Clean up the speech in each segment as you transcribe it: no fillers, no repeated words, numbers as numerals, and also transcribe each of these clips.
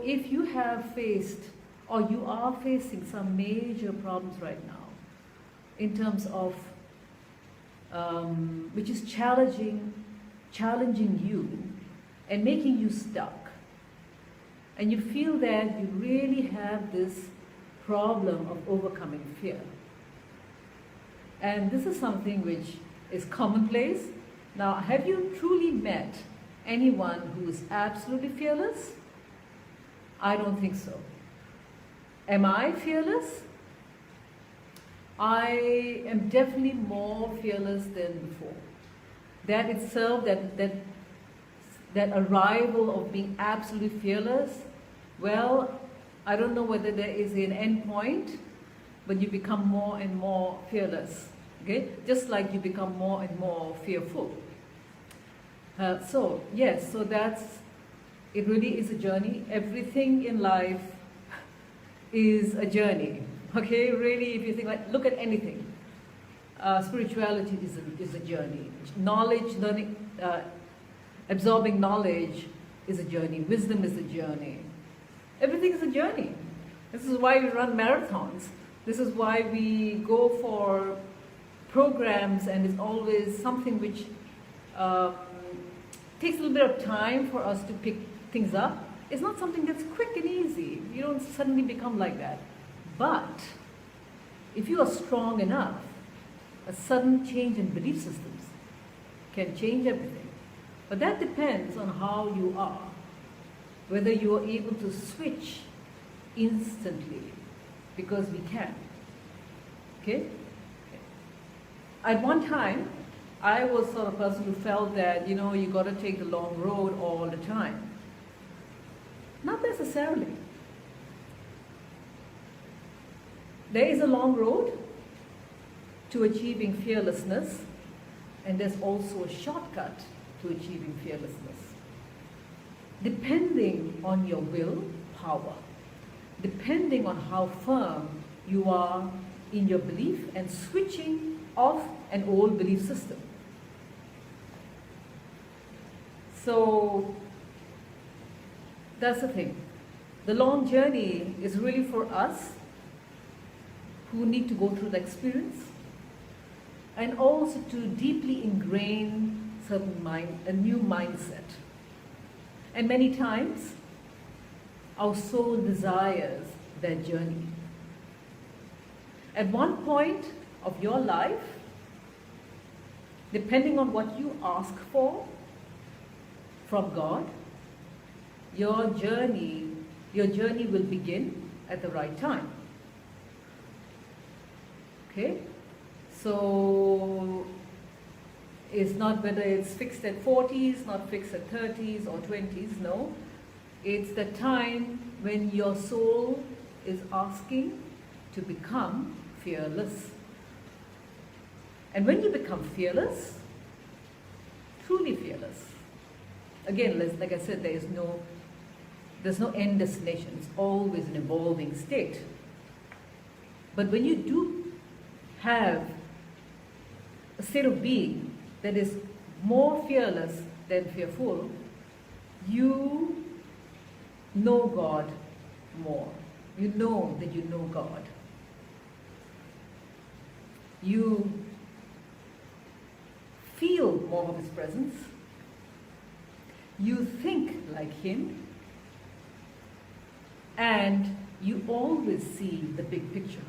If you have faced or you are facing some major problems right now in terms of which is challenging you and making you stuck, and you feel that you really have this problem of overcoming fear, and this is something which is commonplace. Now, have you truly met anyone who is absolutely fearless? I don't think so. Am I fearless? I am definitely more fearless than before. That itself, that arrival of being absolutely fearless, well, I don't know whether there is an end point, but you become more and more fearless. Okay? Just like you become more and more fearful. So yes, so it really is a journey. Everything in life is a journey. Okay, really, if you think look at anything. Spirituality is a journey. Knowledge, learning, absorbing knowledge is a journey. Wisdom is a journey. Everything is a journey. This is why we run marathons. This is why we go for programs, and it's always something which takes a little bit of time for us to pick things up. It's not something that's quick and easy. You don't suddenly become like that. But if you are strong enough, a sudden change in belief systems can change everything. But that depends on how you are, whether you are able to switch instantly, because we can. Okay? At one time, I was sort of a person who felt that, you got to take the long road all the time. Not necessarily. There is a long road to achieving fearlessness, and there's also a shortcut to achieving fearlessness. Depending on your will power, depending on how firm you are in your belief and switching off an old belief system. So that's the thing. The long journey is really for us who need to go through the experience, and also to deeply ingrain a new mindset. And many times, our soul desires that journey. At one point of your life, depending on what you ask for from God, your journey will begin at the right time. Okay? So it's not whether it's fixed at 40s, not fixed at 30s or 20s, no. It's the time when your soul is asking to become fearless. And when you become fearless, truly fearless, again, like I said, there's no end destination. It's always an evolving state. But when you do have a state of being that is more fearless than fearful, you know God more. You know that you know God. You feel more of His presence. You think like Him. And you always see the big picture.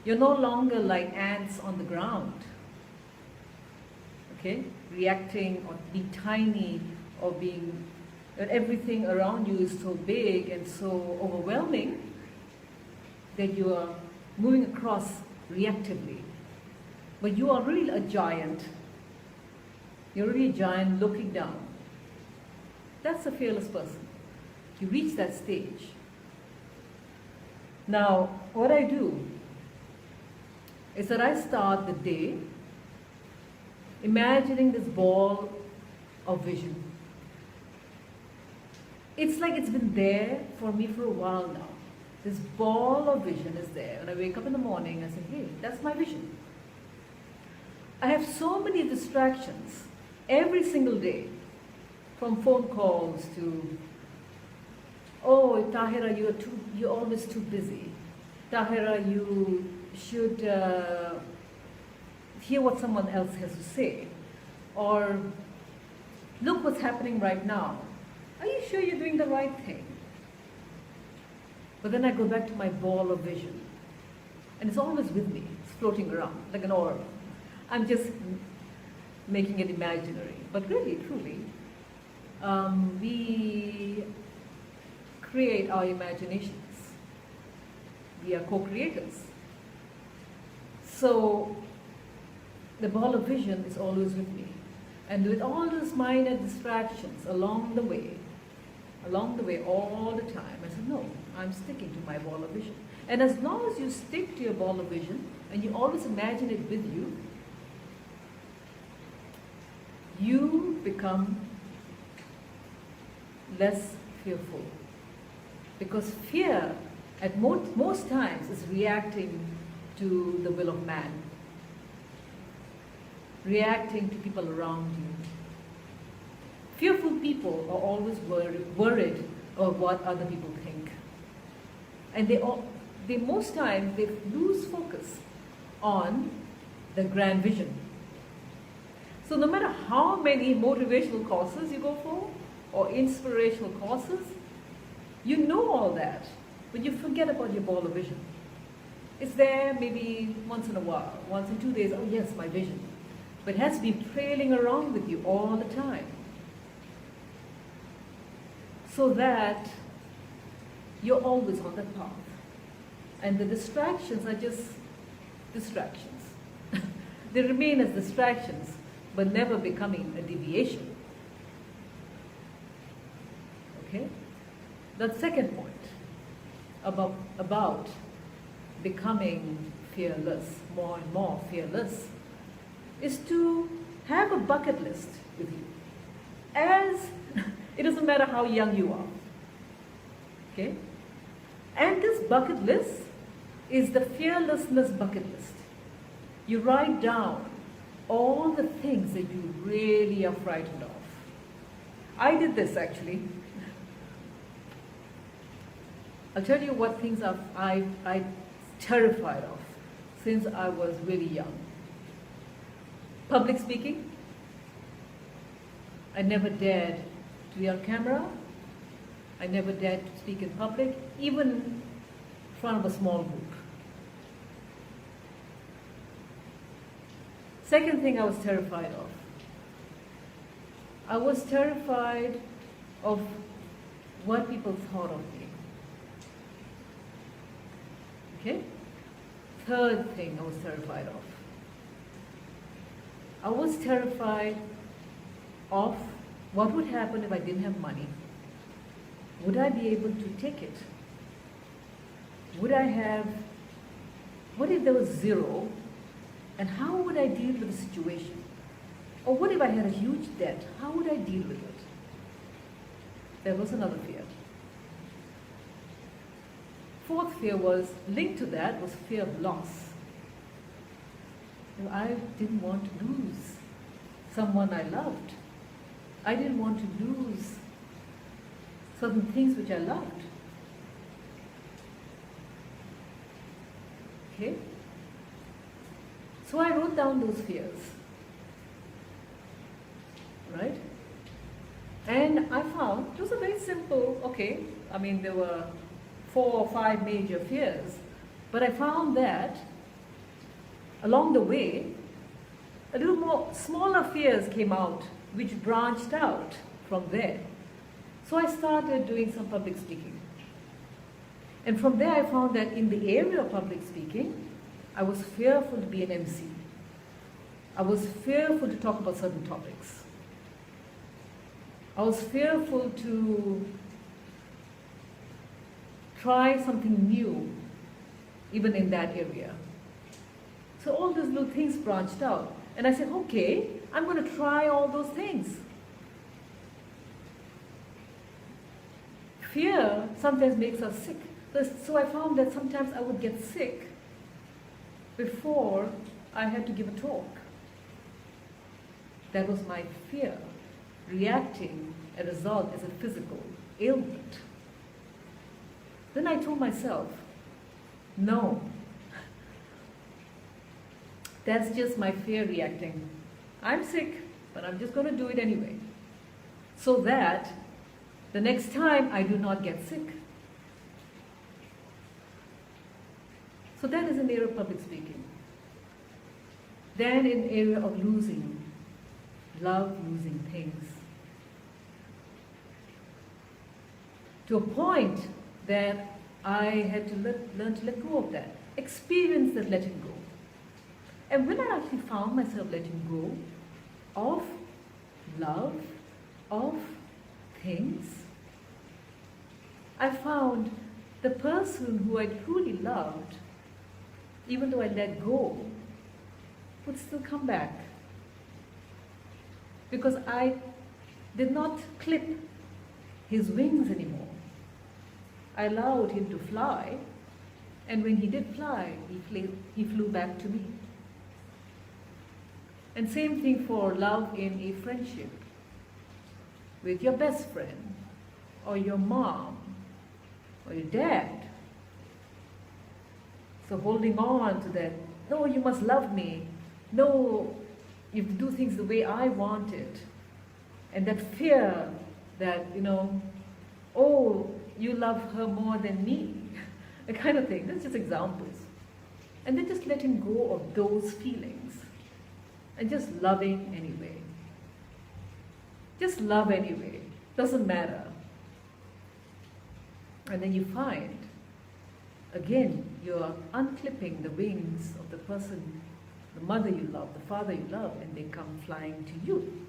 You're no longer like ants on the ground, okay, reacting or being tiny, or being that everything around you is so big and so overwhelming that you are moving across reactively. But you are really a giant. You're really a giant looking down. That's a fearless person. You reach that stage. Now, what I do is that I start the day imagining this ball of vision. It's like it's been there for me for a while now. This ball of vision is there. When I wake up in the morning, I say, hey, that's my vision. I have so many distractions every single day. from phone calls to, oh, Tahira, you're always too busy. Tahira, you should hear what someone else has to say. Or, look what's happening right now. Are you sure you're doing the right thing? But then I go back to my ball of vision. And it's always with me. It's floating around like an orb. I'm just making it imaginary. But really, truly, we create our imaginations. We are co-creators. So the ball of vision is always with me. And with all those minor distractions along the way, all the time, I said, no, I'm sticking to my ball of vision. And as long as you stick to your ball of vision, and you always imagine it with you, you become less fearful. Because fear, at most times, is reacting to the will of man, reacting to people around you. Fearful people are always worried of what other people think. And they most times, they lose focus on the grand vision. So no matter how many motivational courses you go for, or inspirational courses, you know all that, but you forget about your ball of vision. It's there maybe once in a while, once in 2 days, oh yes, my vision. But it has been trailing around with you all the time. So that you're always on that path. And the distractions are just distractions. They remain as distractions, but never becoming a deviation. Okay? The second point about becoming fearless, more and more fearless, is to have a bucket list with you. As it doesn't matter how young you are. Okay? And this bucket list is the fearlessness bucket list. You write down all the things that you really are frightened of. I did this actually. I'll tell you what things I'm terrified of since I was really young. Public speaking. I never dared to be on camera. I never dared to speak in public, even in front of a small group. Second thing I was terrified of. I was terrified of what people thought of me. Okay? Third thing I was terrified of. I was terrified of what would happen if I didn't have money. Would I be able to take it? What if there was zero? And how would I deal with the situation? Or what if I had a huge debt? How would I deal with it? There was another fear. Fourth fear was linked to that was fear of loss. I didn't want to lose someone I loved. I didn't want to lose certain things which I loved. Okay? So I wrote down those fears. Right? And I found it was a very simple, okay, I mean there were 4 or 5 major fears, but I found that along the way, a little more smaller fears came out which branched out from there. So I started doing some public speaking. And from there I found that in the area of public speaking, I was fearful to be an MC. I was fearful to talk about certain topics. I was fearful to try something new, even in that area. So all those little things branched out. And I said, okay, I'm going to try all those things. Fear sometimes makes us sick. So I found that sometimes I would get sick before I had to give a talk. That was my fear, reacting a result as a physical ailment. Then I told myself, no, that's just my fear reacting. I'm sick, but I'm just going to do it anyway, so that the next time I do not get sick. So that is an area of public speaking. Then in area of losing, love losing things. To a point that I had to learn to let go of that, experience that letting go. And when I actually found myself letting go of love, of things, I found the person who I truly loved, even though I let go, would still come back. Because I did not clip his wings anymore. I allowed him to fly, and when he did fly, he flew back to me. And same thing for love in a friendship with your best friend, or your mom, or your dad. So holding on to that, no, you must love me, no, you have to do things the way I want it. And that fear that, oh, you love her more than me, that kind of thing. That's just examples. And then just letting go of those feelings and just loving anyway. Just love anyway. Doesn't matter. And then you find, again, you're unclipping the wings of the person, the mother you love, the father you love, and they come flying to you.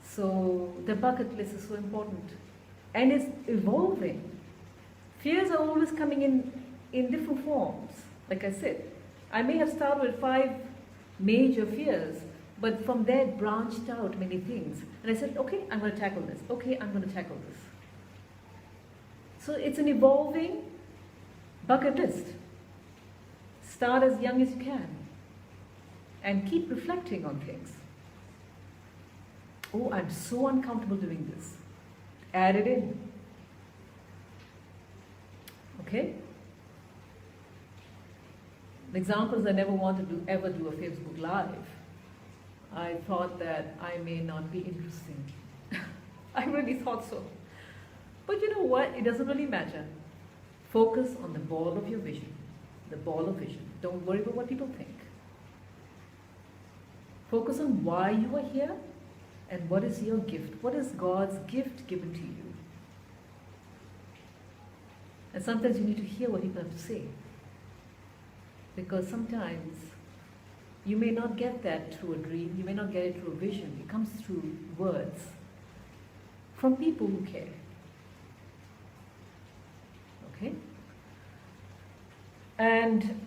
So the bucket list is so important. And it's evolving. Fears are always coming in different forms. Like I said, I may have started with 5 major fears, but from there branched out many things. And I said, okay, I'm going to tackle this. Okay, I'm going to tackle this. So it's an evolving bucket list. Start as young as you can and keep reflecting on things. Oh, I'm so uncomfortable doing this. Add it in. Okay? The example is I never wanted to ever do a Facebook Live. I thought that I may not be interesting. I really thought so. But you know what? It doesn't really matter. Focus on the ball of your vision. The ball of vision. Don't worry about what people think. Focus on why you are here and what is your gift. What is God's gift given to you? And sometimes you need to hear what people have to say. Because sometimes you may not get that through a dream, you may not get it through a vision. It comes through words from people who care. Okay? And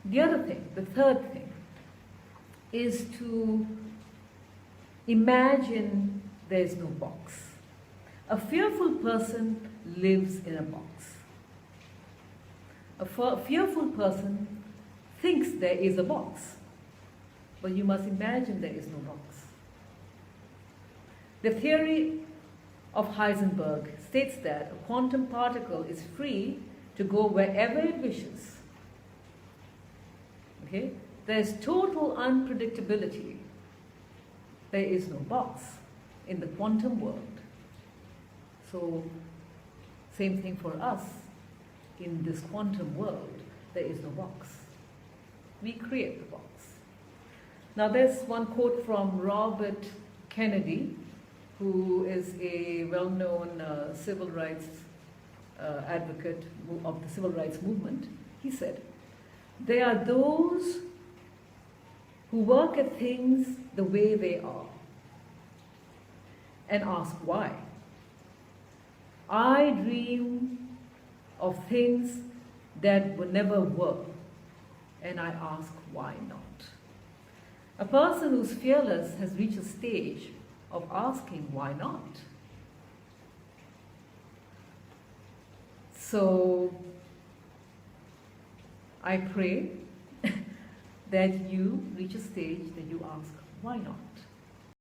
the other thing, the third thing, is to imagine there is no box. A fearful person lives in a box. A fearful person thinks there is a box, but you must imagine there is no box. The theory of Heisenberg states that a quantum particle is free to go wherever it wishes. Okay? There is total unpredictability. There is no box in the quantum world. So, same thing for us. In this quantum world, there is no box. We create the box. Now there's one quote from Robert Kennedy, who is a well-known civil rights advocate of the civil rights movement. He said, "There are those who work at things the way they are and ask why. I dream of things that would never work, and I ask why not." A person who's fearless has reached a stage of asking why not. So I pray that you reach a stage that you ask why not.